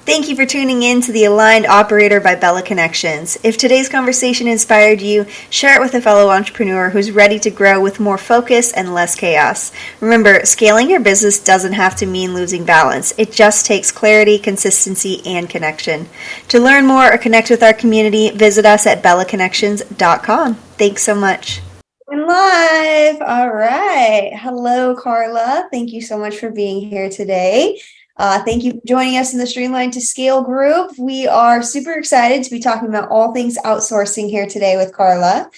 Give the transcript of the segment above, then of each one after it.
Thank you for tuning in to the Aligned Operator by Bellaconnections. If today's conversation inspired you, share it with a fellow entrepreneur who's ready to grow with more focus and less chaos. Remember, scaling your business doesn't have to mean losing balance. It just takes clarity, consistency, and connection. To learn more or connect with our community, visit us at Bellaconnections.com. Thanks so much. We're live. All right. Hello, Carla. Thank you so much for being here today. Thank you for joining us in the Streamline to Scale group. We are super excited to be talking about all things outsourcing here today with Carla.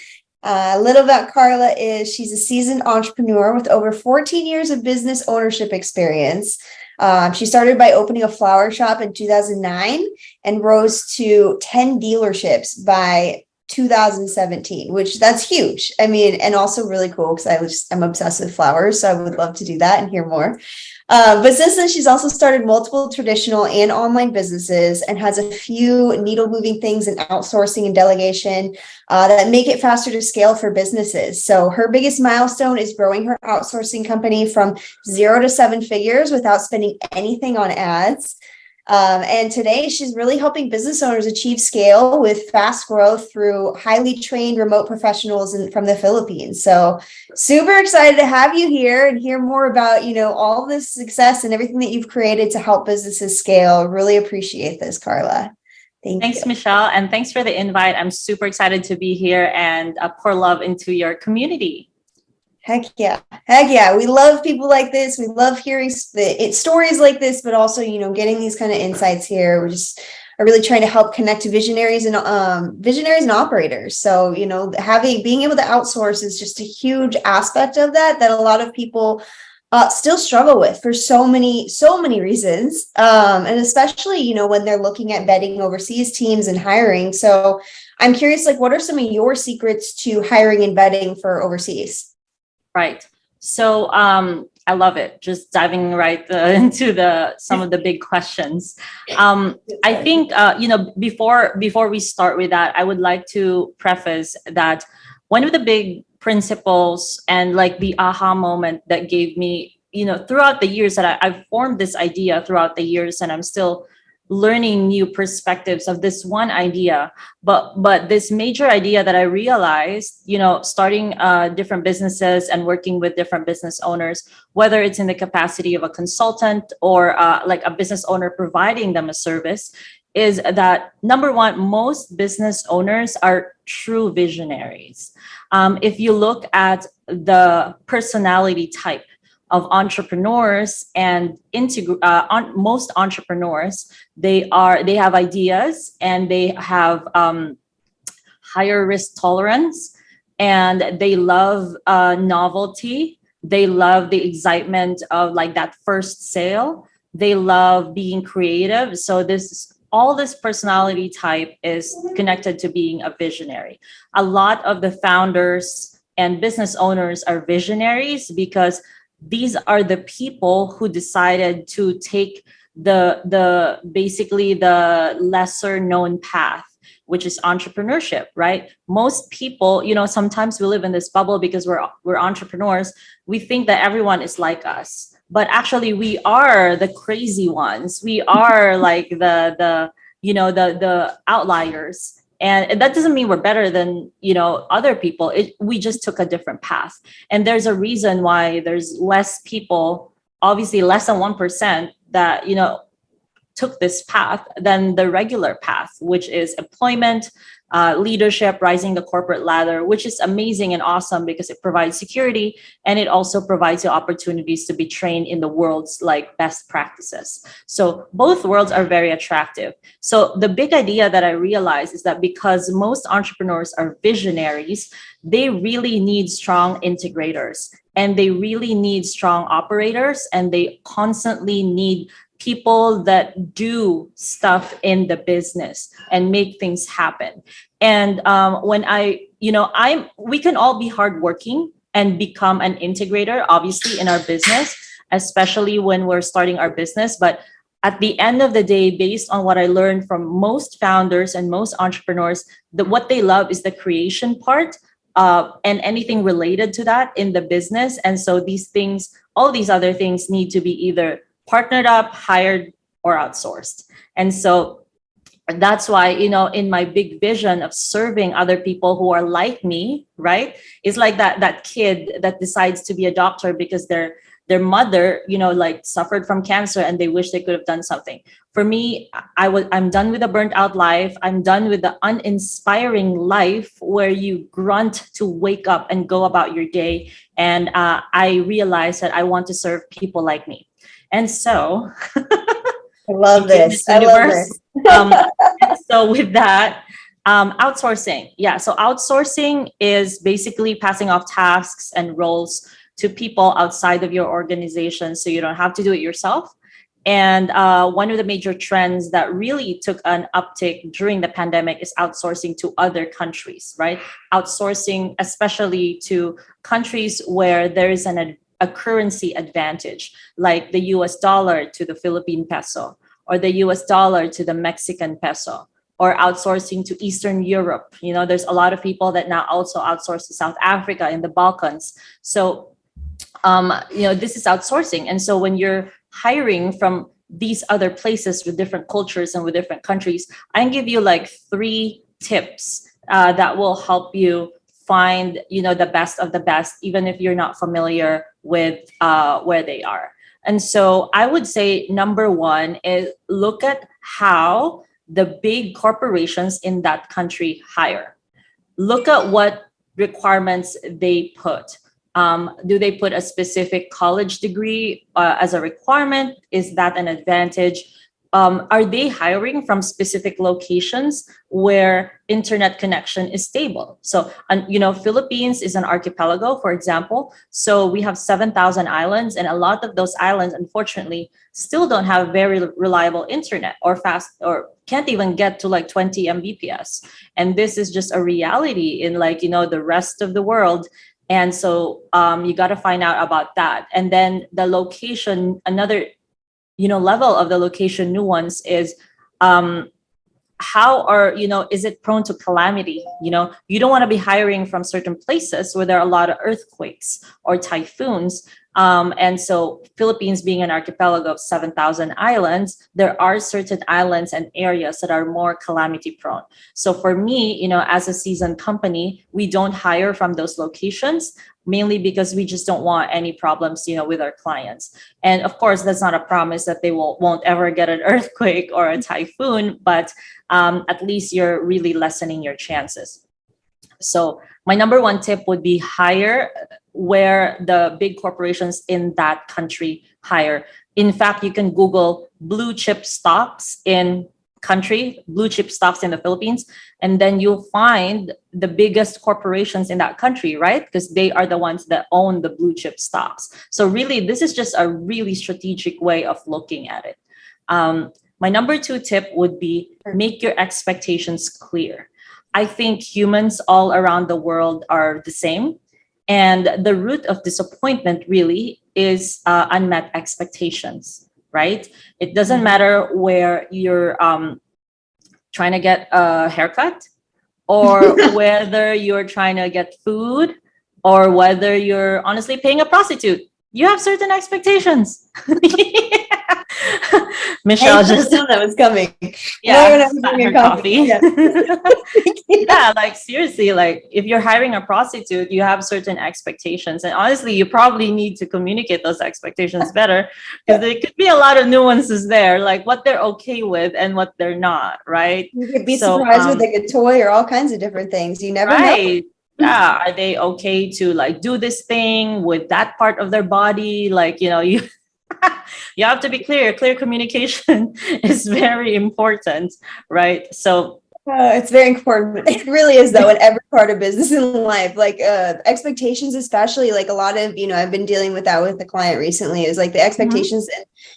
A little about Carla is she's a seasoned entrepreneur with over 14 years of business ownership experience. She started by opening a flower shop in 2009 and rose to 10 dealerships by 2017, which that's huge. I mean, and also really cool because I'm obsessed with flowers. So I would love to do that and hear more. But since then, she's also started multiple traditional and online businesses and has a few needle moving things in outsourcing and delegation that make it faster to scale for businesses. So her biggest milestone is growing her outsourcing company from 0 to 7 figures without spending anything on ads. And today she's really helping business owners achieve scale with fast growth through highly trained remote professionals from the Philippines. So super excited to have you here and hear more about, all this success and everything that you've created to help businesses scale. Really appreciate this, Carla. Thanks, Michelle. And thanks for the invite. I'm super excited to be here and pour love into your community. Heck yeah. We love people like this. We love hearing stories like this, but also, getting these kind of insights here. We just are really trying to help connect visionaries and operators. So, being able to outsource is just a huge aspect of that a lot of people still struggle with for so many reasons. And especially, when they're looking at vetting overseas teams and hiring. So I'm curious, what are some of your secrets to hiring and vetting for overseas? Right. So I love it. Just diving right into some of the big questions. I think, before we start with that, I would like to preface that one of the big principles and the aha moment that gave me, throughout the years that I've formed this idea throughout the years, and I'm still learning new perspectives of this one idea, but this major idea that I realized, starting different businesses and working with different business owners, whether it's in the capacity of a consultant or a business owner providing them a service, is that number one, most business owners are true visionaries. If you look at the personality type of entrepreneurs and most entrepreneurs, they have ideas and they have higher risk tolerance, and they love novelty. They love the excitement of that first sale. They love being creative. So all this personality type is connected to being a visionary. A lot of the founders and business owners are visionaries because these are the people who decided to take the basically the lesser known path, which is entrepreneurship, right? Most people, sometimes we live in this bubble because we're entrepreneurs. We think that everyone is like us, but actually we are the crazy ones. We are the outliers. And that doesn't mean we're better than, other people. We just took a different path. And there's a reason why there's less people, obviously less than 1% that, took this path than the regular path, which is employment, leadership, rising the corporate ladder, which is amazing and awesome because it provides security and it also provides you opportunities to be trained in the world's best practices. So both worlds are very attractive. So the big idea that I realized is that because most entrepreneurs are visionaries, they really need strong integrators and they really need strong operators, and they constantly need people that do stuff in the business and make things happen. And we can all be hardworking and become an integrator, obviously, in our business, especially when we're starting our business. But at the end of the day, based on what I learned from most founders and most entrepreneurs, what they love is the creation part and anything related to that in the business. And so these things, all these other things need to be either partnered up, hired or outsourced. And so that's why, in my big vision of serving other people who are like me, right? It's like that kid that decides to be a doctor because their mother, like suffered from cancer and they wish they could have done something. For me, I'm done with the burnt out life. I'm done with the uninspiring life where you grunt to wake up and go about your day. And I realized that I want to serve people like me. And so I love this. I love this. So with that, outsourcing. Yeah. So outsourcing is basically passing off tasks and roles to people outside of your organization so you don't have to do it yourself. And one of the major trends that really took an uptick during the pandemic is outsourcing to other countries, right? Outsourcing, especially to countries where there is a currency advantage, like the US dollar to the Philippine peso, or the US dollar to the Mexican peso, or outsourcing to Eastern Europe. There's a lot of people that now also outsource to South Africa in the Balkans. So, this is outsourcing. And so when you're hiring from these other places with different cultures and with different countries, I can give you like 3 tips that will help you find, the best of the best, even if you're not familiar with where they are. And so I would say number 1 is look at how the big corporations in that country hire. Look at what requirements they put. Do they put a specific college degree as a requirement? Is that an advantage? Are they hiring from specific locations where internet connection is stable? So, Philippines is an archipelago, for example. So we have 7,000 islands, and a lot of those islands, unfortunately, still don't have very reliable internet or fast, or can't even get to like 20 Mbps. And this is just a reality in the rest of the world. And so you got to find out about that. And then the location, another level of the location nuance is is it prone to calamity? You don't want to be hiring from certain places where there are a lot of earthquakes or typhoons. And so Philippines being an archipelago of 7,000 islands, there are certain islands and areas that are more calamity prone. So for me, as a seasoned company, we don't hire from those locations, mainly because we just don't want any problems, with our clients. And of course, that's not a promise that they won't ever get an earthquake or a typhoon, but at least you're really lessening your chances. So my number 1 tip would be hire where the big corporations in that country hire. In fact, you can Google blue chip stocks in country, blue chip stocks in the Philippines, and then you'll find the biggest corporations in that country, right? Because they are the ones that own the blue chip stocks. So really, this is just a really strategic way of looking at it. My number 2 tip would be make your expectations clear. I think humans all around the world are the same. And the root of disappointment really is unmet expectations, right? It doesn't matter where you're trying to get a haircut, or whether you're trying to get food, or whether you're honestly paying a prostitute. You have certain expectations. Michelle just know that was coming. Yeah, her coffee. Yeah, like seriously, like if you're hiring a prostitute, you have certain expectations, and honestly, you probably need to communicate those expectations better, because there could be a lot of nuances there, like what they're okay with and what they're not, right? You could be surprised with like a toy or all kinds of different things. You never know. Yeah, are they okay to like do this thing with that part of their body? Like, you you have to be clear. Clear communication is very important, right? So it's very important. It really is, though, in every part of business and life. Like expectations, especially, like a lot of, I've been dealing with that with the client recently, is like the expectations,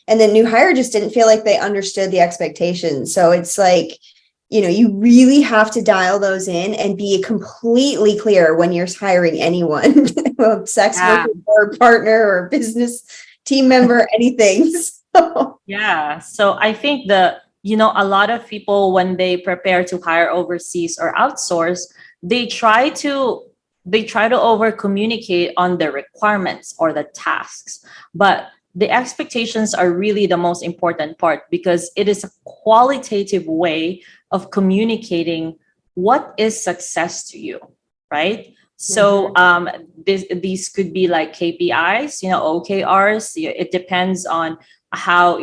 and the new hire just didn't feel like they understood the expectations. So it's like, you really have to dial those in and be completely clear when you're hiring anyone, sex worker or partner or business team member, anything. Yeah. So I think a lot of people, when they prepare to hire overseas or outsource, they try to over communicate on the requirements or the tasks. But the expectations are really the most important part, because it is a qualitative way of communicating what is success to you, right? So these could be like KPIs, OKRs. It depends on how,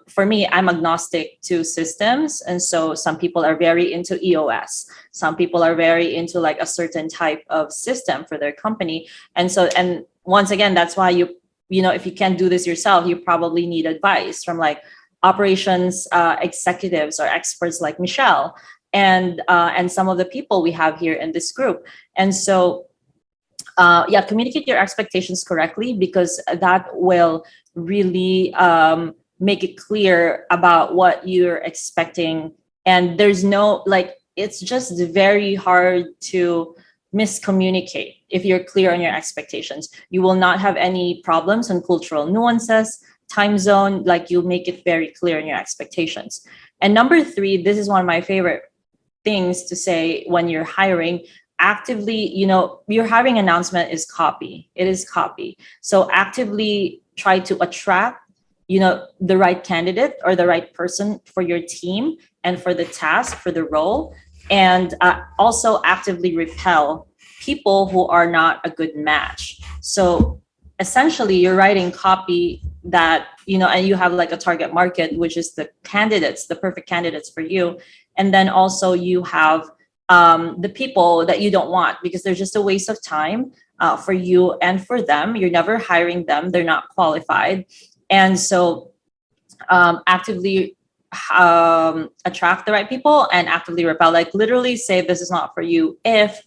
for me, I'm agnostic to systems. And so some people are very into EOS. Some people are very into like a certain type of system for their company. And once again, that's why if you can't do this yourself, you probably need advice from like operations executives or experts like Michelle and some of the people we have here in this group. And so communicate your expectations correctly, because that will really make it clear about what you're expecting. And there's no, like, it's just very hard to miscommunicate if you're clear on your expectations. You will not have any problems on cultural nuances, time zone, like you make it very clear in your expectations. And number 3, this is one of my favorite things to say when you're hiring. Actively, your hiring announcement is copy. It is copy. So actively try to attract, the right candidate or the right person for your team and for the task, for the role. And also actively repel people who are not a good match. So essentially you're writing copy that, and you have like a target market, which is the candidates, the perfect candidates for you. And then also you have the people that you don't want, because they're just a waste of time for you and for them. You're never hiring them. They're not qualified. And so actively attract the right people and actively repel, like literally say this is not for you, if,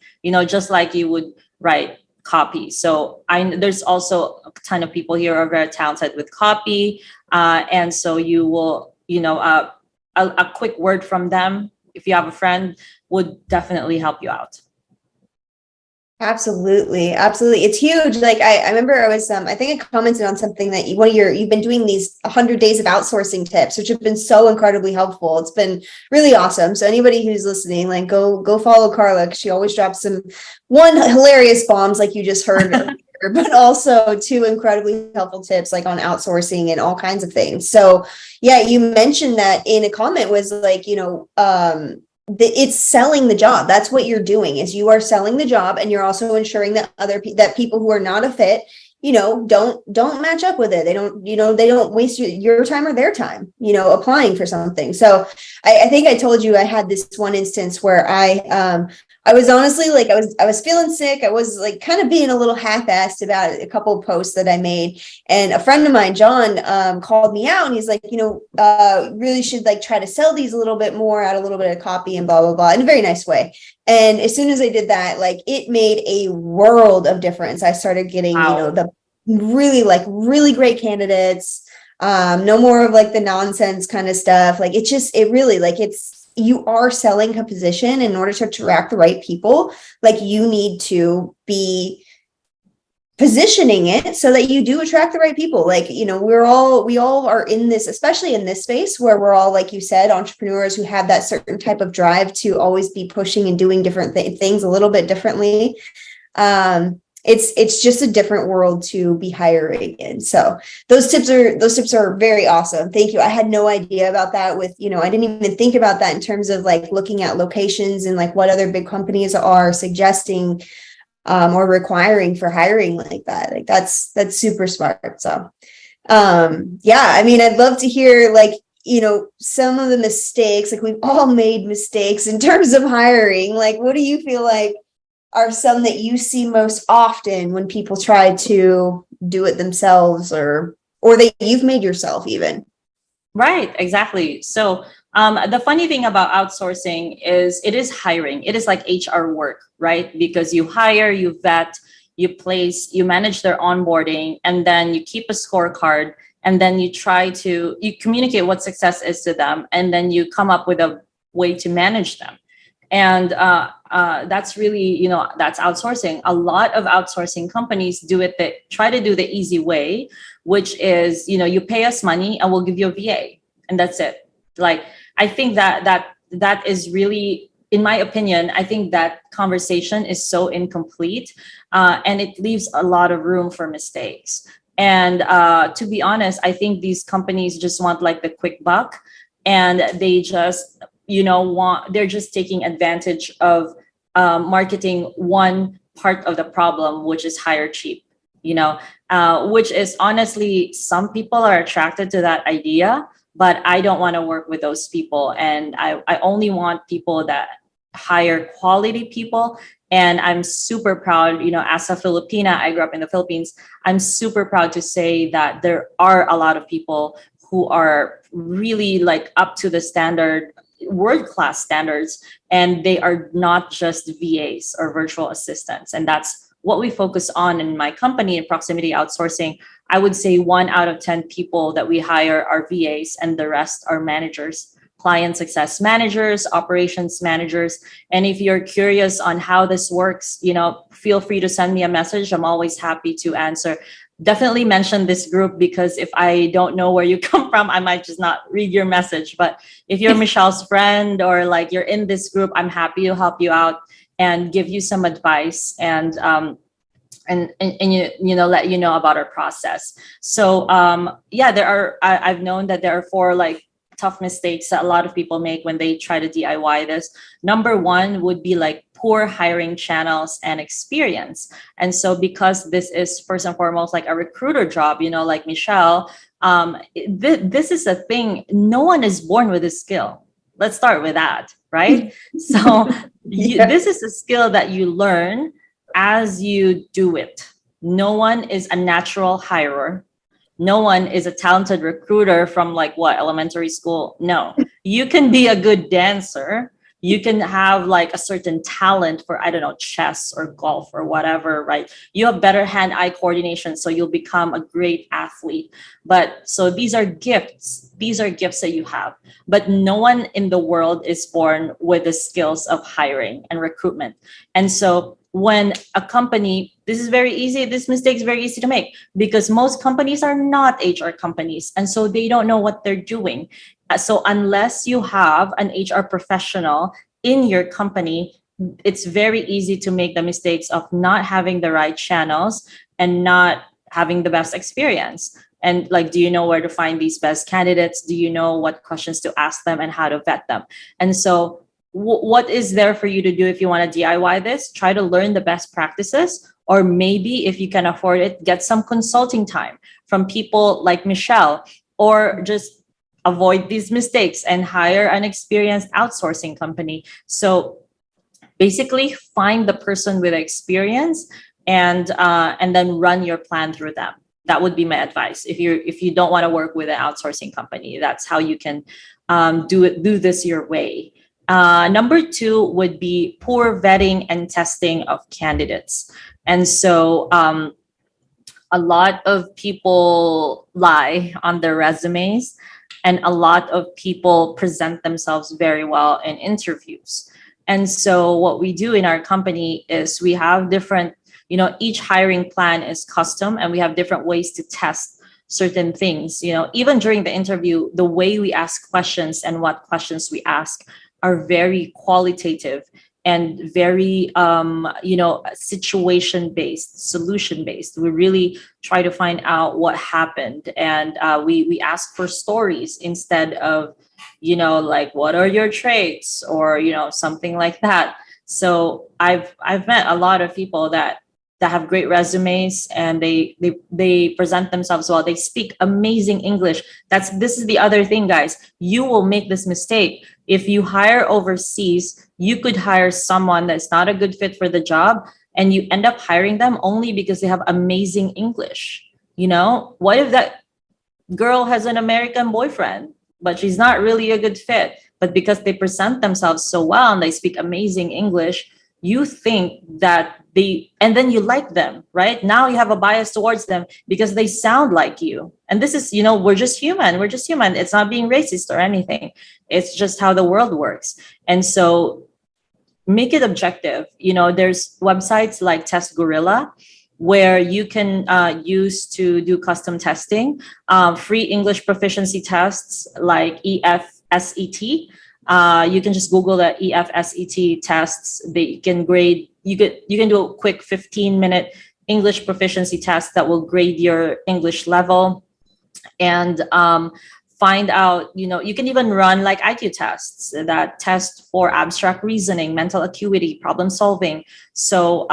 just like you would write copy. So there's also a ton of people here who are very talented with copy. And so you will, a quick word from them, if you have a friend, would definitely help you out. Absolutely. It's huge. Like I remember I was, I think I commented on something that you've been doing these 100 days of outsourcing tips, which have been so incredibly helpful. It's been really awesome. So anybody who's listening, like go follow Carla, because she always drops some hilarious bombs like you just heard, but also 2 incredibly helpful tips like on outsourcing and all kinds of things. So yeah, you mentioned that in a comment was like, it's selling the job. That's what you're doing, is you are selling the job, and you're also ensuring that that people who are not a fit, don't match up with it. They don't waste your time or their time, applying for something. So I think I told you I had this one instance where I was honestly like, I was feeling sick. I was like kind of being a little half-assed about a couple of posts that I made. And a friend of mine, John, called me out, and he's like, really should like try to sell these a little bit more, add a little bit of copy and blah, blah, blah, in a very nice way. And as soon as I did that, like it made a world of difference. I started getting, the really great candidates. No more of like the nonsense kind of stuff. Like you are selling a position. In order to attract the right people, like you need to be positioning it so that you do attract the right people. Like, we all are in this, especially in this space where we're all, like you said, entrepreneurs who have that certain type of drive to always be pushing and doing different things a little bit differently. It's just a different world to be hiring in. So those tips are very awesome. Thank you. I had no idea about that I didn't even think about that in terms of like looking at locations and like what other big companies are suggesting or requiring for hiring like that. Like that's super smart. So I'd love to hear like, some of the mistakes, like we've all made mistakes in terms of hiring. Like, what do you feel like are some that you see most often when people try to do it themselves or that you've made yourself even? Right, exactly. So the funny thing about outsourcing is it is hiring. It is like HR work, right? Because you hire, you vet, you place, you manage their onboarding, and then you keep a scorecard, and then you communicate what success is to them, and then you come up with a way to manage them. And that's really, that's outsourcing. A lot of outsourcing companies try to do the easy way, which is, you pay us money and we'll give you a VA, and that's it. Like, I think that is really, in my opinion, I think that conversation is so incomplete, and it leaves a lot of room for mistakes. And to be honest, I think these companies just want like the quick buck, and they just, they're just taking advantage of marketing one part of the problem, which is hire cheap, which is honestly, some people are attracted to that idea, but I don't want to work with those people. And I only want people that hire quality people. And I'm super proud, as a Filipina, I grew up in the Philippines. I'm super proud to say that there are a lot of people who are really like up to the standard, world-class standards, and they are not just VAs or virtual assistants. And that's what we focus on in my company, in Proximity Outsourcing. I would say 1 out of 10 people that we hire are VAs, and the rest are managers, client success managers, operations managers. And if you're curious on how this works, feel free to send me a message. I'm always happy to answer. Definitely mention this group, because if I don't know where you come from, I might just not read your message. But if you're Michelle's friend, or like you're in this group, I'm happy to help you out and give you some advice, and let you know about our process. So I've known that there are 4 like tough mistakes that a lot of people make when they try to DIY this. Number 1 would be like poor hiring channels and experience. And so because this is first and foremost like a recruiter job, like Michelle, this is a thing. No one is born with this skill. Let's start with that, right? So this is a skill that you learn as you do it. No one is a natural hirer. No one is a talented recruiter from like elementary school. No, you can be a good dancer. You can have like a certain talent for, I don't know, chess or golf or whatever, right? You have better hand-eye coordination, so you'll become a great athlete. But so these are gifts. These are gifts that you have. But no one in the world is born with the skills of hiring and recruitment. And so when a company, this mistake is very easy to make, because most companies are not HR companies. And so they don't know what they're doing. So unless you have an HR professional in your company, it's very easy to make the mistakes of not having the right channels and not having the best experience. And like, do you know where to find these best candidates? Do you know what questions to ask them and how to vet them? And so what is there for you to do if you want to DIY this? Try to learn the best practices, or maybe if you can afford it, get some consulting time from people like Michelle, or just avoid these mistakes and hire an experienced outsourcing company. So basically find the person with experience and then run your plan through them. That would be my advice. If you don't want to work with an outsourcing company, that's how you can do this your way. Number 2 would be poor vetting and testing of candidates. And so a lot of people lie on their resumes, and a lot of people present themselves very well in interviews. And so what we do in our company is we have different, each hiring plan is custom, and we have different ways to test certain things. Even during the interview, the way we ask questions and what questions we ask are very qualitative and very situation based, solution based. We really try to find out what happened, and we ask for stories instead of like, what are your traits, or something like that. So I've met a lot of people that have great resumes, and they present themselves well. They speak amazing English. This is the other thing, guys. You will make this mistake. If you hire overseas, you could hire someone that's not a good fit for the job, and you end up hiring them only because they have amazing English. What if that girl has an American boyfriend, but she's not really a good fit, but because they present themselves so well and they speak amazing English, you think that and then you like them, right? Now you have a bias towards them because they sound like you. And this is, we're just human. We're just human. It's not being racist or anything. It's just how the world works. And so make it objective. There's websites like Test Gorilla where you can use to do custom testing, free English proficiency tests like EFSET. You can just Google the EFSET tests. They can grade. You can do a quick 15-minute English proficiency test that will grade your English level. And find out, you can even run like IQ tests that test for abstract reasoning, mental acuity, problem solving. So,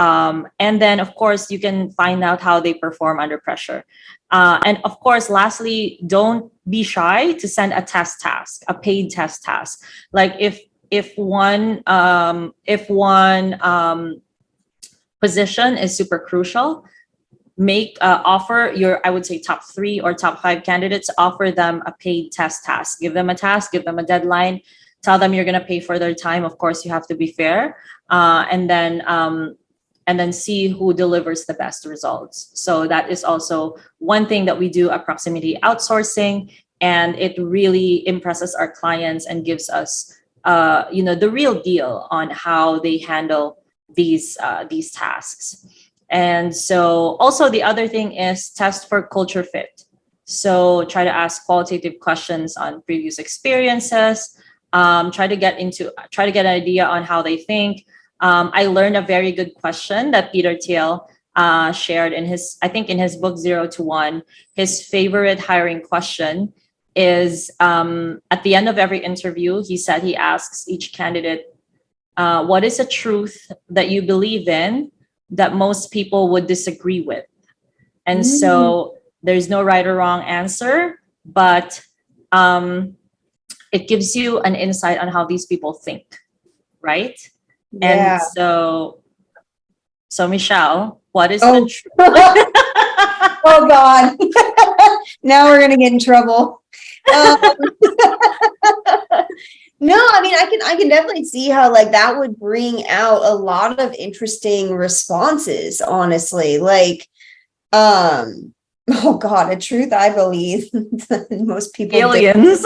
and then of course, you can find out how they perform under pressure. And of course, lastly, don't be shy to send a test task, a paid test task. Like if one position is super crucial, make offer your, I would say, top 3 or top 5 candidates, offer them a paid test task. Give them a task, give them a deadline, tell them you're going to pay for their time. Of course, you have to be fair, and then see who delivers the best results. So that is also one thing that we do at Proximity Outsourcing, and it really impresses our clients and gives us the real deal on how they handle these tasks. And so also the other thing is test for culture fit. So try to ask qualitative questions on previous experiences. Try to get an idea on how they think. I learned a very good question that Peter Thiel shared in his book 0 to 1. His favorite hiring question is at the end of every interview, he said he asks each candidate, what is a truth that you believe in that most people would disagree with? And so there's no right or wrong answer, but it gives you an insight on how these people think, right? Yeah. And so Michelle, what is the truth? Oh God. Now we're gonna get in trouble. No, I mean, I can definitely see how like that would bring out a lot of interesting responses, honestly. Like, oh God, a truth I believe most people Aliens.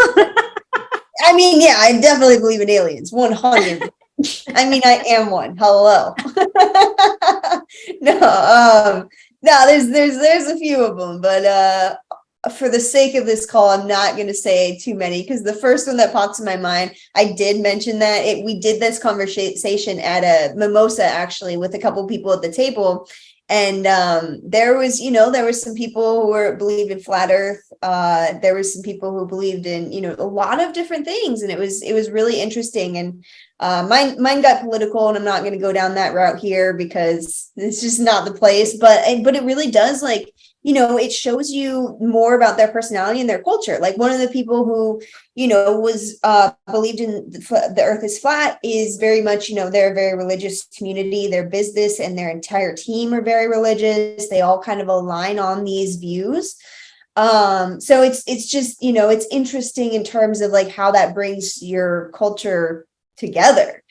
I mean, yeah, I definitely believe in aliens, 100. I mean, I am one. Hello. No, there's a few of them, but for the sake of this call, I'm not going to say too many, because the first one that pops in my mind, I did mention that we did this conversation at a mimosa, actually, with a couple people at the table. And there was some people who believed in flat earth. There was some people who believed in, a lot of different things. And it was really interesting. And mine got political, and I'm not going to go down that route here because it's just not the place. But it really does, like, it shows you more about their personality and their culture. Like one of the people who, was believed in the earth is flat is very much, they're a very religious community. Their business and their entire team are very religious. They all kind of align on these views. So it's just, it's interesting in terms of like how that brings your culture together.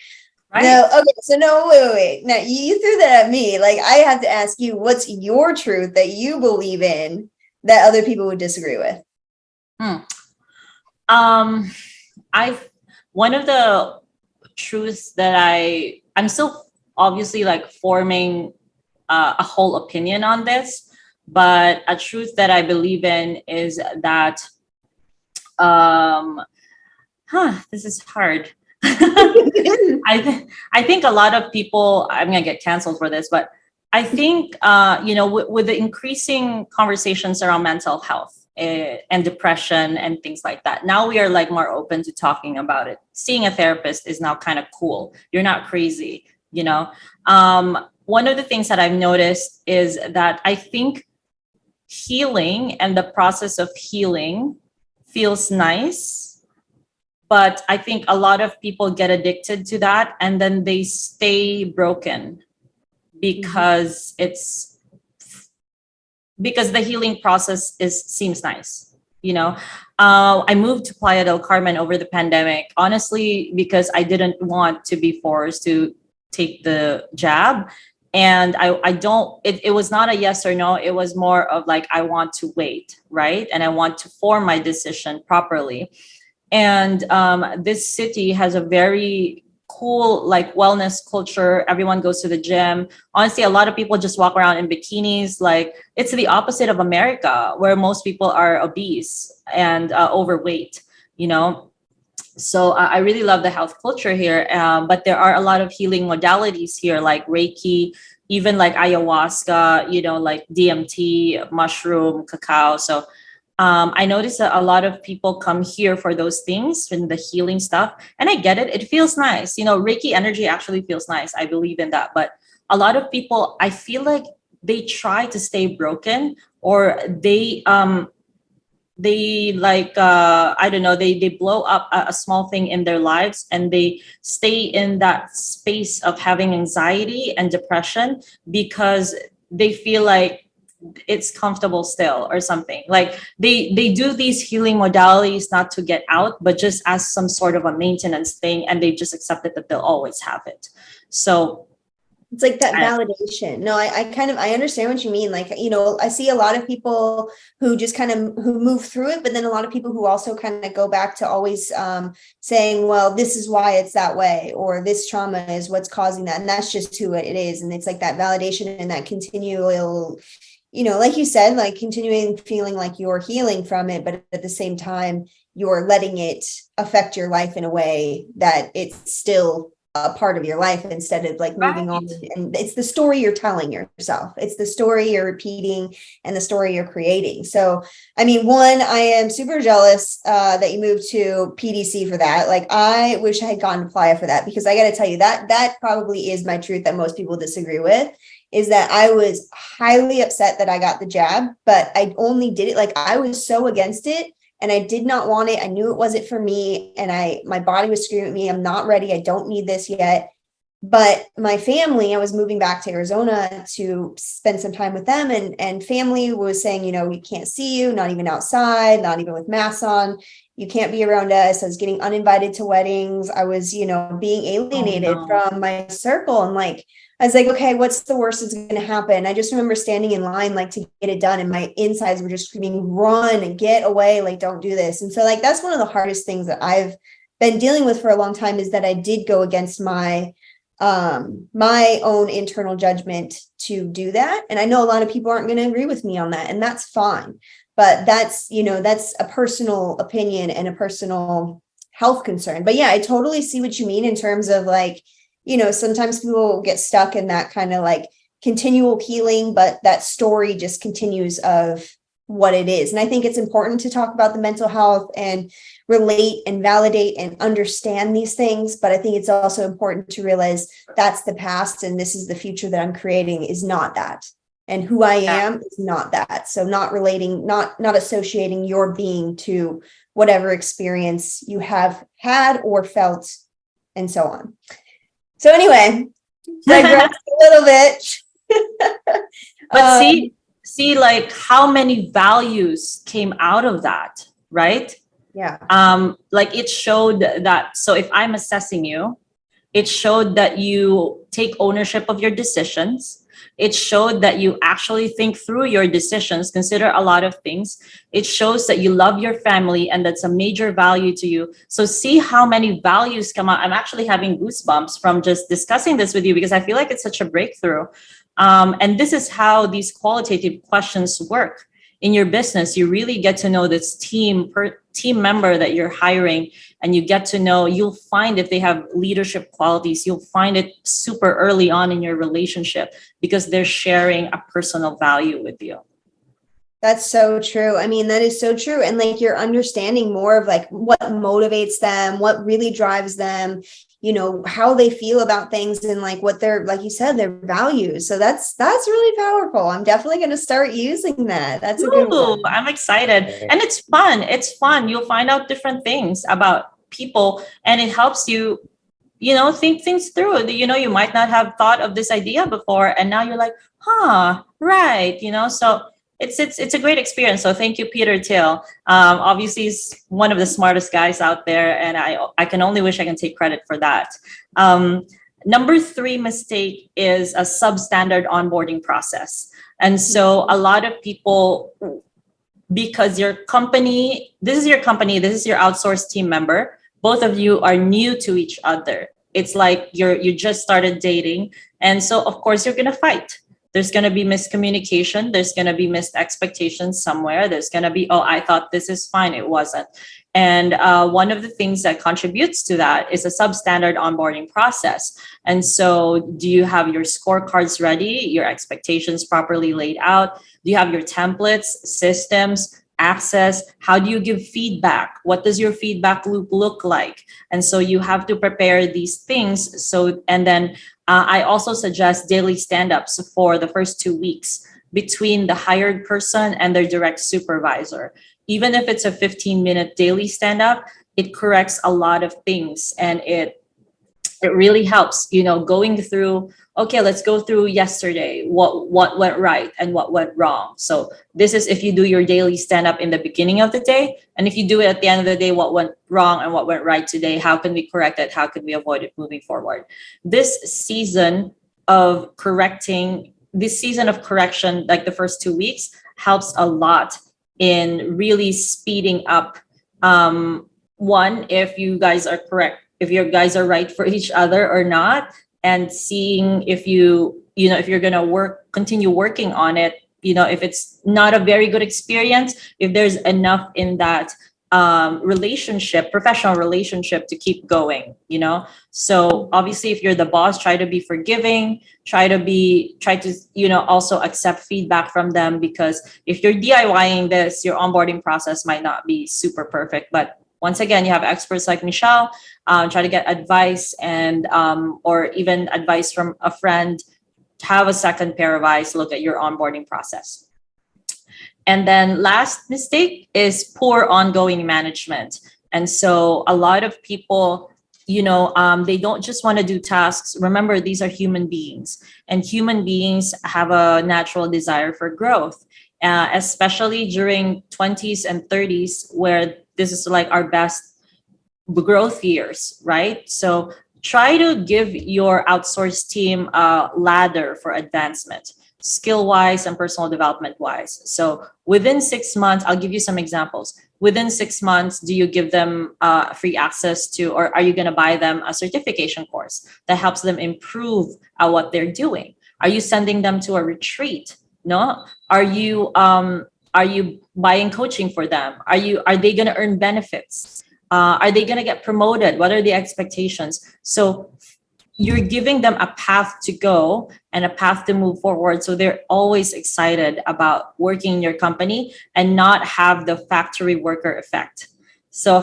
Right. No, okay. So no, wait. Now you threw that at me. Like I have to ask you, what's your truth that you believe in that other people would disagree with? One of the truths that I'm still obviously like forming a whole opinion on this, but a truth that I believe in is that this is hard. I think a lot of people, I'm going to get canceled for this, but I think, with the increasing conversations around mental health and depression and things like that, now we are like more open to talking about it. Seeing a therapist is now kind of cool. You're not crazy, One of the things that I've noticed is that I think healing and the process of healing feels nice. But I think a lot of people get addicted to that, and then they stay broken because because the healing process seems nice. I moved to Playa del Carmen over the pandemic, honestly, because I didn't want to be forced to take the jab. And it was not a yes or no. It was more of like, I want to wait, right? And I want to form my decision properly. And this city has a very cool like wellness culture. Everyone goes to the gym. Honestly, a lot of people just walk around in bikinis. Like it's the opposite of America, where most people are obese and overweight, So I really love the health culture here. But there are a lot of healing modalities here, like Reiki, even like ayahuasca, like DMT, mushroom, cacao. So I noticed that a lot of people come here for those things and the healing stuff. And I get it. It feels nice. Reiki energy actually feels nice. I believe in that. But a lot of people, I feel like they try to stay broken, or they like I don't know, they blow up a small thing in their lives, and they stay in that space of having anxiety and depression because they feel like it's comfortable still or something. Like they do these healing modalities not to get out, but just as some sort of a maintenance thing, and they just accept it that they'll always have it. So it's like that validation. No, I understand what you mean. Like, I see a lot of people who just who move through it, but then a lot of people who also kind of go back to always saying, well, this is why it's that way, or this trauma is what's causing that. And that's just who it is. And it's like that validation and that continual, like you said, like continuing feeling like you're healing from it, but at the same time, you're letting it affect your life in a way that it's still a part of your life instead of like moving on. And it's the story you're telling yourself. It's the story you're repeating and the story you're creating. So, I mean, one, I am super jealous that you moved to PDC for that. Like, I wish I had gone to Playa for that, because I got to tell you that probably is my truth that most people disagree with, is that I was highly upset that I got the jab, but I only did it. Like, I was so against it. And I did not want it. I knew it wasn't for me. And my body was screaming at me, I'm not ready. I don't need this yet. But my family, I was moving back to Arizona to spend some time with them. And family was saying, we can't see you, not even outside, not even with masks on. You can't be around us. I was getting uninvited to weddings. I was, being alienated from my circle. And like, I was like, okay, what's the worst that's going to happen? I just remember standing in line, like, to get it done. And my insides were just screaming, run and get away. Like, don't do this. And so like, that's one of the hardest things that I've been dealing with for a long time, is that I did go against my own internal judgment to do that. And I know a lot of people aren't going to agree with me on that, and that's fine. But that's a personal opinion and a personal health concern. But yeah, I totally see what you mean in terms of like, sometimes people get stuck in that kind of like continual healing, but that story just continues of what it is. And I think it's important to talk about the mental health and relate and validate and understand these things. But I think it's also important to realize that's the past, and this is the future that I'm creating is not that. And who I am is not that. So not relating, not associating your being to whatever experience you have had or felt, and so on. So anyway, digress a little bit. But see, like how many values came out of that, right? Yeah. Like it showed that. So if I'm assessing you, it showed that you take ownership of your decisions. It showed that you actually think through your decisions, consider a lot of things. It shows that you love your family, and that's a major value to you. So see how many values come out. I'm actually having goosebumps from just discussing this with you, because I feel like it's such a breakthrough. And this is how these qualitative questions work in your business. You really get to know this team member that you're hiring, and you get to know, you'll find if they have leadership qualities, you'll find it super early on in your relationship, because they're sharing a personal value with you. That's so true. I mean, that is so true. And like, you're understanding more of like what motivates them, what really drives them, how they feel about things, and like what they're, like you said, their values. So that's really powerful. I'm definitely going to start using that. That's a good one. I'm excited. And it's fun. It's fun. You'll find out different things about people, and it helps you, think things through. You might not have thought of this idea before, and now you're like, right. So it's a great experience. So thank you, Peter Thiel. Obviously, he's one of the smartest guys out there, and I can only wish I can take credit for that. Number 3 mistake is a substandard onboarding process. And so a lot of people, because your company, this is your outsourced team member, both of you are new to each other. It's like you just started dating. And so of course you're going to fight. there's going to be miscommunication. There's going to be missed expectations somewhere. There's going to be, oh, I thought this is fine. It wasn't. And one of the things that contributes to that is a substandard onboarding process. And so do you have your scorecards ready, your expectations properly laid out? Do you have your templates, systems, access? How do you give feedback? What does your feedback loop look like? And so you have to prepare these things. So, and then I also suggest daily stand-ups for the first 2 weeks between the hired person and their direct supervisor. Even if it's a 15-minute daily stand-up, it corrects a lot of things, and it really helps, going through, okay, let's go through yesterday, what went right and what went wrong. So this is if you do your daily stand-up in the beginning of the day, and if you do it at the end of the day, what went wrong and what went right today, how can we correct it, how can we avoid it moving forward. This season of correction, like the first 2 weeks, helps a lot in really speeding up, one, if you guys are correct, if your guys are right for each other or not, and seeing if if you're going to continue working on it, if it's not a very good experience, if there's enough in that professional relationship to keep going, So obviously if you're the boss, try to be forgiving, try to also accept feedback from them, because if you're DIYing this, your onboarding process might not be super perfect. But once again, you have experts like Michelle, try to get advice and or even advice from a friend. Have a second pair of eyes, look at your onboarding process. And then last mistake is poor ongoing management. And so a lot of people, they don't just want to do tasks. Remember, these are human beings, and human beings have a natural desire for growth, especially during 20s and 30s, where this is like our best growth years, right? So try to give your outsourced team a ladder for advancement, skill-wise and personal development-wise. So within 6 months, I'll give you some examples. Within 6 months, do you give them free access to, or are you going to buy them a certification course that helps them improve at what they're doing? Are you sending them to a retreat? No? Are you buying coaching for them? Are they going to earn benefits? Are they going to get promoted? What are the expectations? So you're giving them a path to go and a path to move forward. So they're always excited about working in your company and not have the factory worker effect. So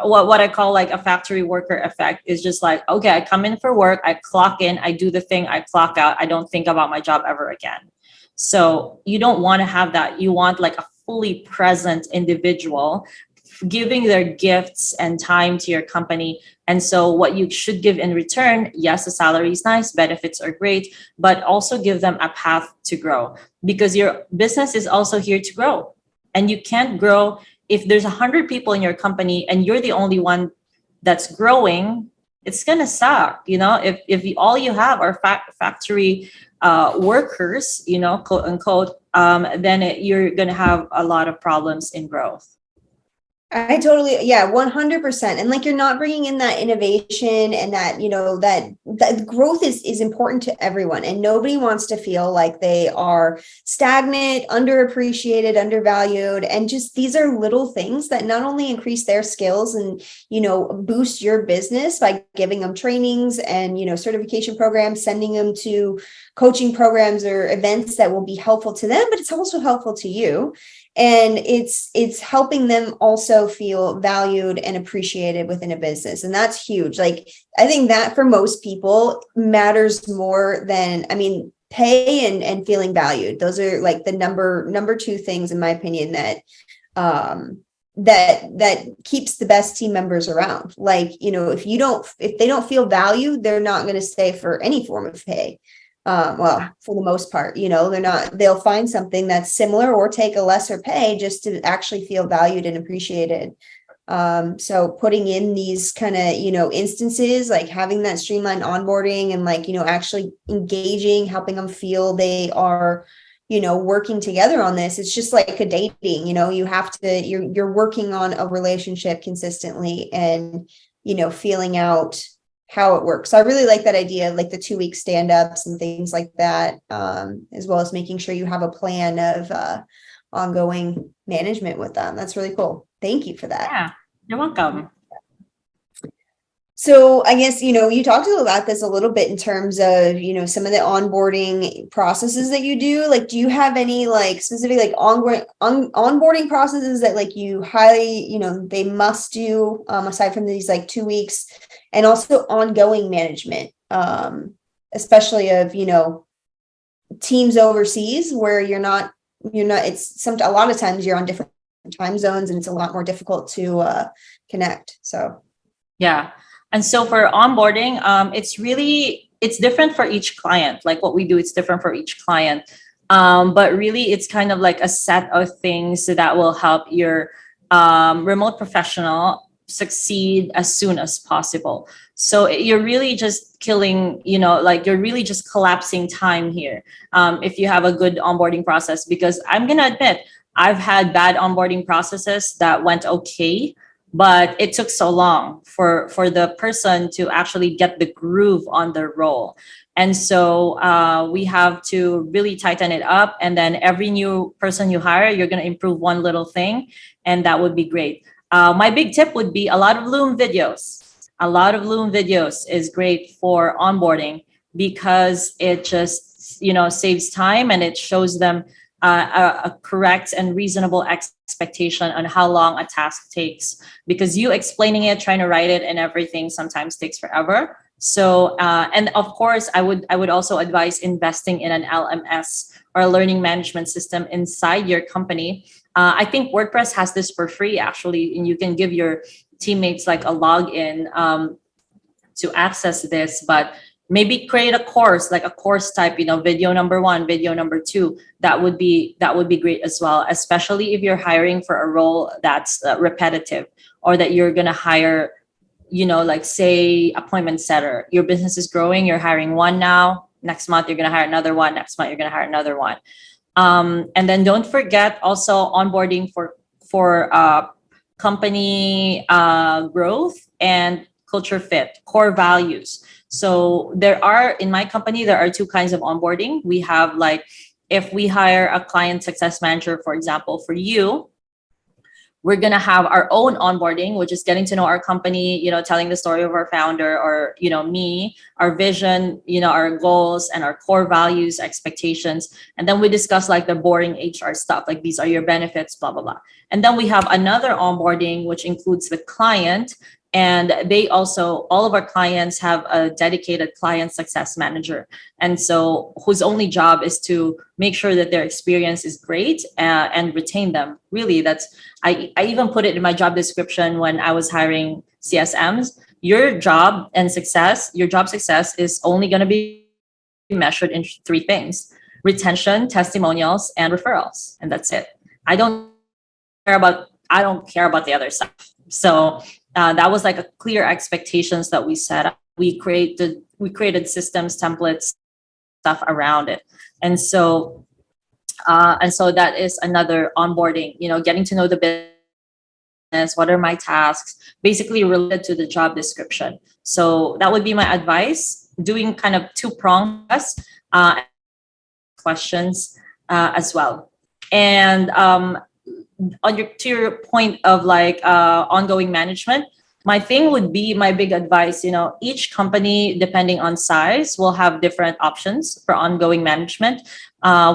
what I call like a factory worker effect is just like, okay, I come in for work, I clock in, I do the thing, I clock out, I don't think about my job ever again. So you don't want to have that. You want like a fully present individual giving their gifts and time to your company. And so what you should give in return, yes, the salary is nice, benefits are great, but also give them a path to grow, because your business is also here to grow. And you can't grow if there's 100 people in your company and you're the only one that's growing. It's going to suck, if all you have are factory workers, quote unquote, then you're going to have a lot of problems in growth. I totally, 100%. And like, you're not bringing in that innovation and that, that growth is important to everyone. And nobody wants to feel like they are stagnant, underappreciated, undervalued. And just, these are little things that not only increase their skills and, boost your business by giving them trainings and, certification programs, sending them to coaching programs or events that will be helpful to them, but it's also helpful to you. And it's helping them also feel valued and appreciated within a business. And that's huge. Like, I think that for most people matters more than, pay and feeling valued. Those are like the number two things, in my opinion, that that keeps the best team members around. Like, if they don't feel valued, they're not going to stay for any form of pay. For the most part, they'll find something that's similar or take a lesser pay just to actually feel valued and appreciated. So putting in these kind of, instances, like having that streamlined onboarding and like, actually engaging, helping them feel they are, working together on this. It's just like a dating, you have to, you're working on a relationship consistently and, feeling out how it works. So I really like that idea, like the 2-week stand-ups and things like that, as well as making sure you have a plan of ongoing management with them. That's really cool. Thank you for that. Yeah, you're welcome. So I guess, you talked about this a little bit in terms of, some of the onboarding processes that you do. Like, do you have any like specific like onboarding processes that like you highly, they must do aside from these like 2 weeks, and also ongoing management, especially of, teams overseas where it's a lot of times you're on different time zones and it's a lot more difficult to connect. So. Yeah. And so for onboarding, it's different for each client. Like what we do, it's different for each client. But really, it's kind of like a set of things that will help your remote professional succeed as soon as possible. So you're really just killing, you're really just collapsing time here. If you have a good onboarding process, because I'm going to admit, I've had bad onboarding processes that went okay, but it took so long for the person to actually get the groove on their role. And so we have to really tighten it up. And then every new person you hire, you're going to improve one little thing. And that would be great. My big tip would be a lot of Loom videos. A lot of Loom videos is great for onboarding because it just, saves time and it shows them a correct and reasonable expectation on how long a task takes, because you explaining it, trying to write it and everything sometimes takes forever. So, and of course, I would also advise investing in an LMS or a learning management system inside your company. I think WordPress has this for free actually, and you can give your teammates like a login to access this, but maybe create a course, like a course type, video number 1, video number 2. That would be great as well, especially if you're hiring for a role that's repetitive, or that you're going to hire, like say appointment setter. Your business is growing. You're hiring one now. Next month, you're going to hire another one. Next month, you're going to hire another one. And then don't forget also onboarding for company growth and culture fit, core values. So in my company, there are 2 kinds of onboarding. We have like, if we hire a client success manager, for example, for you, we're going to have our own onboarding, which is getting to know our company, telling the story of our founder or, me, our vision, our goals and our core values, expectations. And then we discuss like the boring HR stuff, like these are your benefits, blah, blah, blah. And then we have another onboarding, which includes the client. And all of our clients have a dedicated client success manager. And so whose only job is to make sure that their experience is great and retain them. Really, I even put it in my job description when I was hiring CSMs. Your job success is only going to be measured in 3 things: retention, testimonials, and referrals. And that's it. I don't care about the other stuff. So that was like a clear expectations that we set up. We created systems, templates, stuff around it. And so that is another onboarding, getting to know the business. What are my tasks? Basically related to the job description. So that would be my advice, doing kind of 2-pronged questions as well. And to your point of like ongoing management, my big advice, each company, depending on size, will have different options for ongoing management.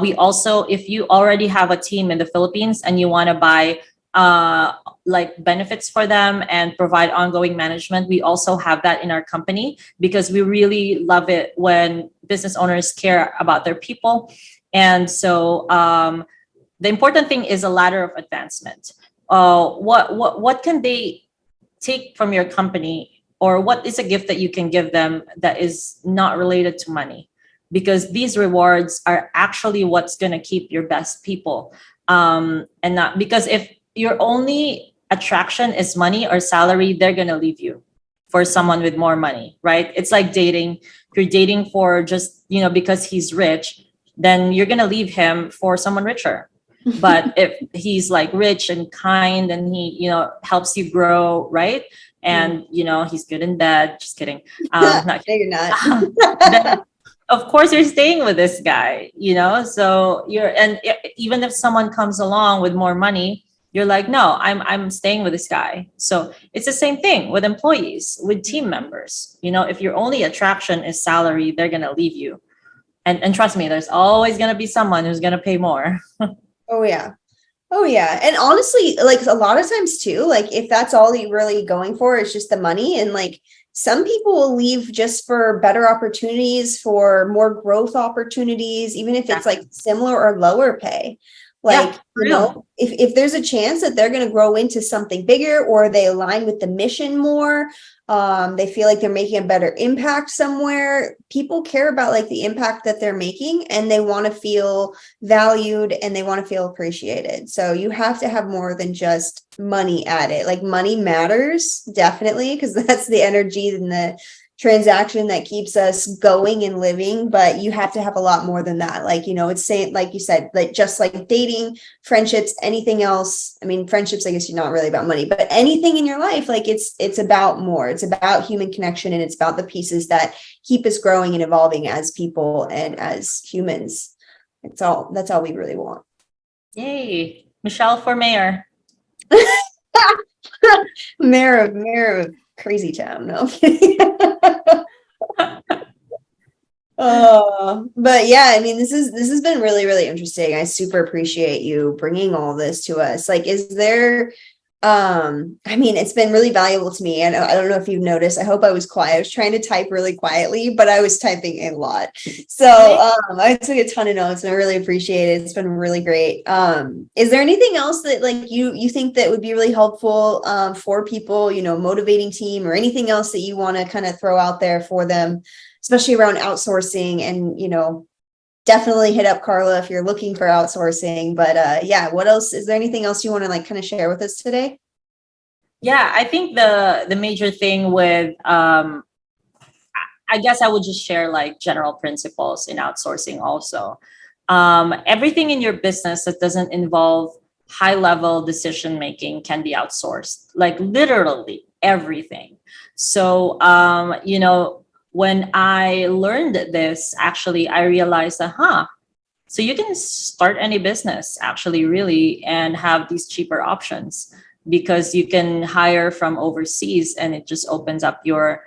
We also, if you already have a team in the Philippines and you want to buy like benefits for them and provide ongoing management, we also have that in our company, because we really love it when business owners care about their people. And so the important thing is a ladder of advancement. What can they take from your company, or what is a gift that you can give them that is not related to money? Because these rewards are actually what's going to keep your best people. And not because if your only attraction is money or salary, they're going to leave you for someone with more money, right? It's like dating. If you're dating for just, because he's rich, then you're going to leave him for someone richer. But if he's like rich and kind and he, helps you grow, right? and he's good in bed. Just kidding. No, Not you're not. then of course you're staying with this guy, so even if someone comes along with more money, you're like, no, I'm staying with this guy. So it's the same thing with employees, with team members. If your only attraction is salary, they're gonna leave you. And trust me, there's always gonna be someone who's gonna pay more. Oh yeah. Oh yeah. And honestly, like a lot of times too, like if that's all you're really going for is just the money, and like some people will leave just for better opportunities, for more growth opportunities, even if it's like similar or lower pay. Like, if there's a chance that they're going to grow into something bigger, or they align with the mission more, they feel like they're making a better impact somewhere. People care about like the impact that they're making, and they want to feel valued, and they want to feel appreciated. So you have to have more than just money at it. Like money matters, definitely, because that's the energy and the transaction that keeps us going and living, but you have to have a lot more than that. Like, it's saying, like you said, like just like dating, friendships, anything else. I mean, friendships, I guess you're not really about money, but anything in your life, like it's about more. It's about human connection, and it's about the pieces that keep us growing and evolving as people and as humans. That's all we really want. Yay. Michelle for mayor. Mayor of crazy town. No. But yeah, I mean, this has been really, really interesting. I super appreciate you bringing all this to us. Like, is there, I mean, it's been really valuable to me. And I don't know if you've noticed, I hope I was quiet. I was trying to type really quietly, but I was typing a lot. So, I took a ton of notes, and I really appreciate it. It's been really great. Is there anything else that like you think that would be really helpful, for people, motivating team, or anything else that you want to kind of throw out there for them, especially around outsourcing? And, definitely hit up Carla if you're looking for outsourcing. But yeah, what else? Is there anything else you want to like kind of share with us today? Yeah, I think the major thing with I guess I would just share like general principles in outsourcing also. Everything in your business that doesn't involve high level decision making can be outsourced, like literally everything. So when I learned this, actually, I realized that, so you can start any business actually, really, and have these cheaper options, because you can hire from overseas, and it just opens up your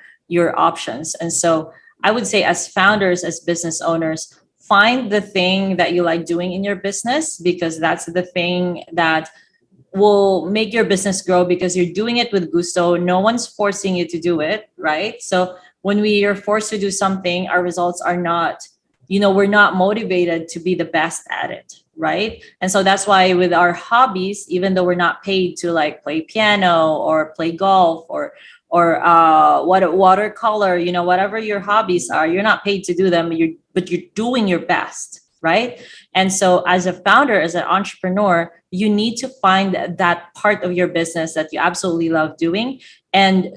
options. And so I would say, as founders, as business owners, find the thing that you like doing in your business, because that's the thing that will make your business grow, because you're doing it with gusto. No one's forcing you to do it, right? So when we are forced to do something, our results are not, we're not motivated to be the best at it, right? And so that's why with our hobbies, even though we're not paid to like play piano or play golf or watercolor, whatever your hobbies are, you're not paid to do them, but you're doing your best, right? And so as a founder, as an entrepreneur, you need to find that part of your business that you absolutely love doing, and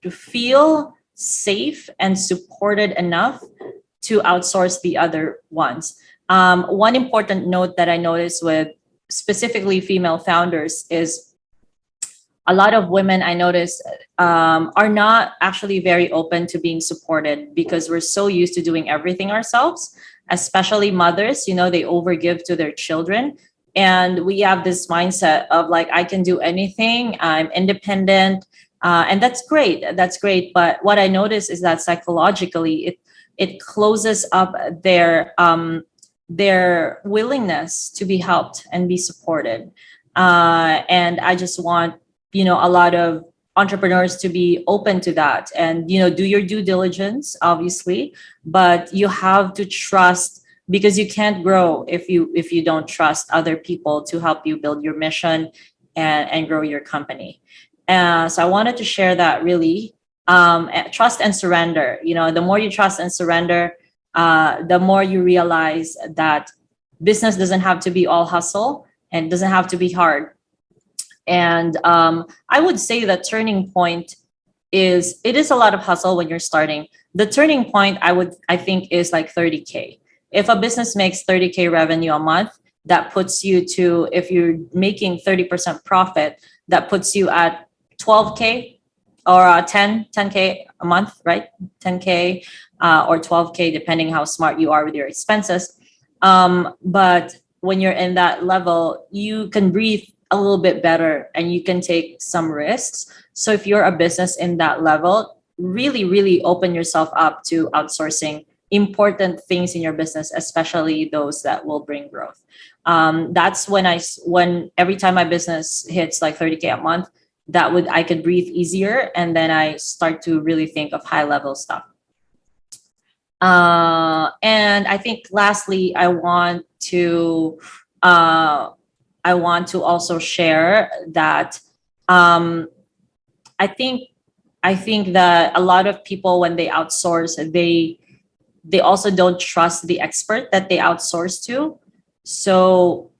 to feel safe and supported enough to outsource the other ones. One important note that I noticed with specifically female founders is a lot of women, I notice, are not actually very open to being supported, because we're so used to doing everything ourselves, especially mothers. They overgive to their children. And we have this mindset of like, I can do anything, I'm independent. And that's great. That's great. But what I notice is that psychologically, it closes up their willingness to be helped and be supported. And I just want, a lot of entrepreneurs to be open to that, and, do your due diligence, obviously, but you have to trust, because you can't grow if you don't trust other people to help you build your mission and grow your company. So I wanted to share that, really. Trust and surrender. The more you trust and surrender, the more you realize that business doesn't have to be all hustle, and doesn't have to be hard. And I would say that turning point is a lot of hustle when you're starting. The turning point, I think, is like 30K. If a business makes 30K revenue a month, that puts you to, if you're making 30% profit, that puts you at 12K or 10K a month, right? 10K or 12K, depending how smart you are with your expenses. But when you're in that level, you can breathe a little bit better and you can take some risks. So if you're a business in that level, really, really open yourself up to outsourcing important things in your business, especially those that will bring growth. That's when every time my business hits like 30K a month, I could breathe easier, and then I start to really think of high level stuff. And I think lastly, I want to also share that um, I think I think that a lot of people, when they outsource, they also don't trust the expert that they outsource to. So,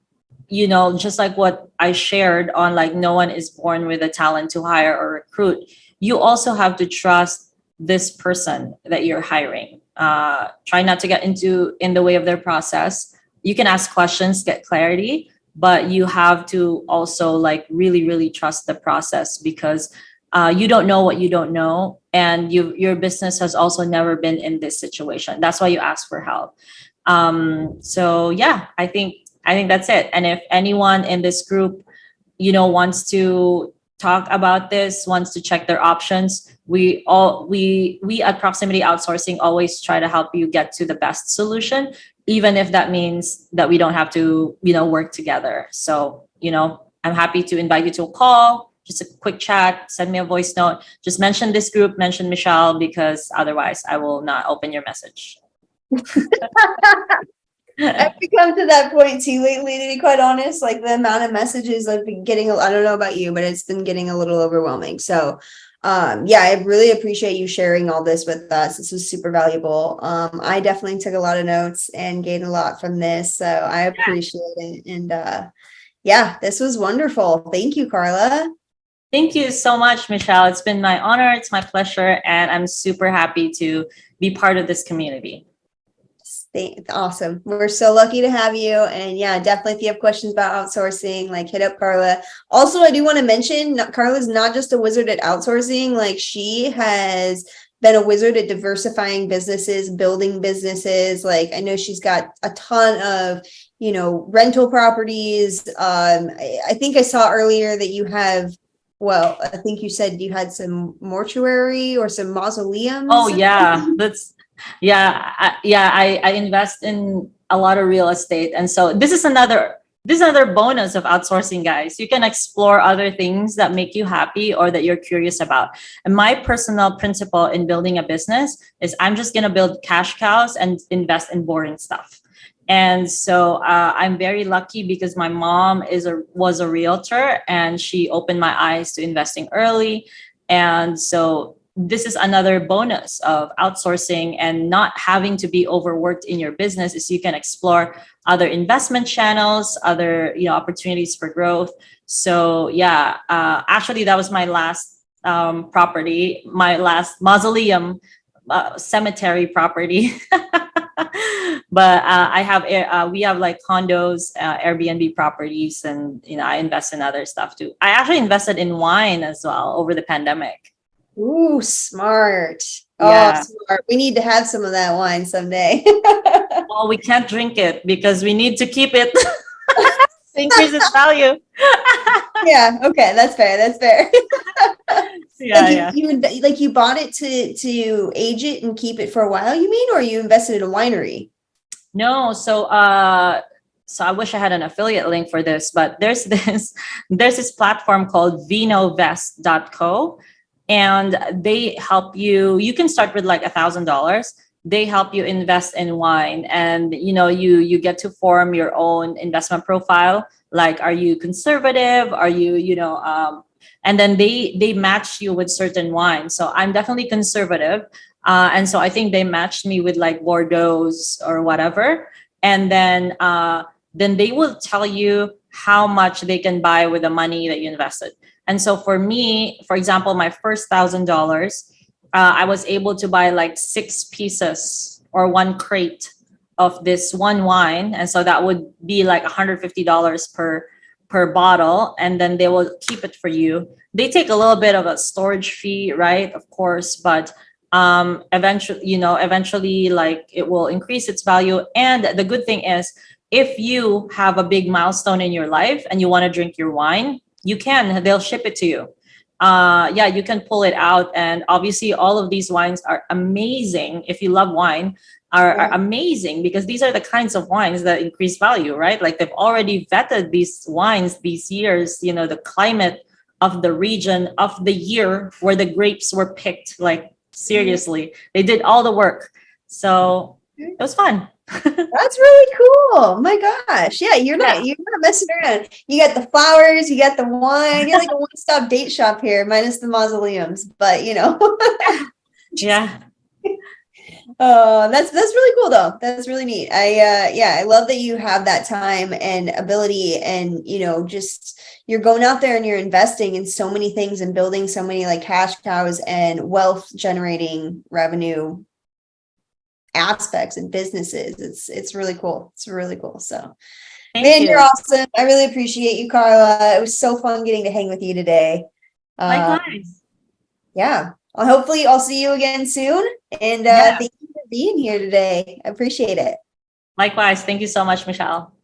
just like what I shared on, like, no one is born with a talent to hire or recruit. You also have to trust this person that you're hiring. Try not to get in the way of their process. You can ask questions, get clarity, but you have to also like really, really trust the process, because you don't know what you don't know, and your business has also never been in this situation. That's why you ask for help. So yeah, I think that's it. And if anyone in this group, wants to talk about this, wants to check their options, we at Proximity Outsourcing always try to help you get to the best solution, even if that means that we don't have to, work together. So, I'm happy to invite you to a call, just a quick chat, send me a voice note. Just mention this group, mention Michelle, because otherwise I will not open your message. I've come to that point too lately, to be quite honest. Like, the amount of messages I've been getting, I don't know about you, but it's been getting a little overwhelming. So yeah, I really appreciate you sharing all this with us. This was super valuable. I definitely took a lot of notes and gained a lot from this. So I appreciate it. And yeah, this was wonderful. Thank you, Carla. Thank you so much, Michelle. It's been my honor. It's my pleasure. And I'm super happy to be part of this community. Awesome. We're so lucky to have you. And yeah, definitely, if you have questions about outsourcing, like, hit up Carla. Also, I do want to mention, Carla's not just a wizard at outsourcing. Like, she has been a wizard at diversifying businesses, building businesses. Like, I know she's got a ton of, rental properties. I think I saw earlier that you have, well, I think you said you had some mortuary or some mausoleums. Oh yeah, I invest in a lot of real estate, and so this is another bonus of outsourcing, guys. You can explore other things that make you happy or that you're curious about. And my personal principle in building a business is I'm just gonna build cash cows and invest in boring stuff. And so I'm very lucky because my mom was a realtor, and she opened my eyes to investing early. And so this is another bonus of outsourcing and not having to be overworked in your business, is you can explore other investment channels, other opportunities for growth. So yeah, actually that was my last property, my last mausoleum, cemetery property. But we have like condos, Airbnb properties, and I invest in other stuff too. I actually invested in wine as well over the pandemic. Ooh, smart. Yeah. Oh, smart. We need to have some of that wine someday. Well, we can't drink it because we need to keep it to increase its value. Yeah. Okay. That's fair. That's fair. Yeah. You bought it to age it and keep it for a while, you mean, or you invested in a winery? No. So I wish I had an affiliate link for this, but there's this platform called vinovest.co. And they help you can start with like $1,000. They help you invest in wine, and you get to form your own investment profile. Like, are you conservative? Are you and then they match you with certain wines. So I'm definitely conservative, and so I think they matched me with like Bordeaux's or whatever. And then they will tell you how much they can buy with the money that you invested. And so for me, for example, my first $1,000, I was able to buy like 6 pieces or 1 crate of this one wine. And so that would be like $150 per per bottle, and then they will keep it for you. They take a little bit of a storage fee, right? Of course, but eventually like it will increase its value. And the good thing is, if you have a big milestone in your life and you want to drink your wine, they'll ship it to you. Yeah, you can pull it out. And obviously all of these wines are amazing. If you love wine, are amazing, because these are the kinds of wines that increase value, right? Like they've already vetted these wines these years, the climate of the region of the year where the grapes were picked. Like seriously, they did all the work. So it was fun. That's really cool. My gosh. Yeah, you're not messing around. You got the flowers, you got the wine. You're like a one-stop date shop here, minus the mausoleums. But Yeah. Oh, that's really cool though. That's really neat. I love that you have that time and ability, and just you're going out there and you're investing in so many things and building so many like cash cows and wealth generating revenue aspects and businesses. It's really cool. It's really cool. So Thank you. you're awesome. I really appreciate you, Carla. It was so fun getting to hang with you today. Likewise. Yeah. Well, hopefully I'll see you again soon. And thank you for being here today. I appreciate it. Likewise. Thank you so much, Michelle.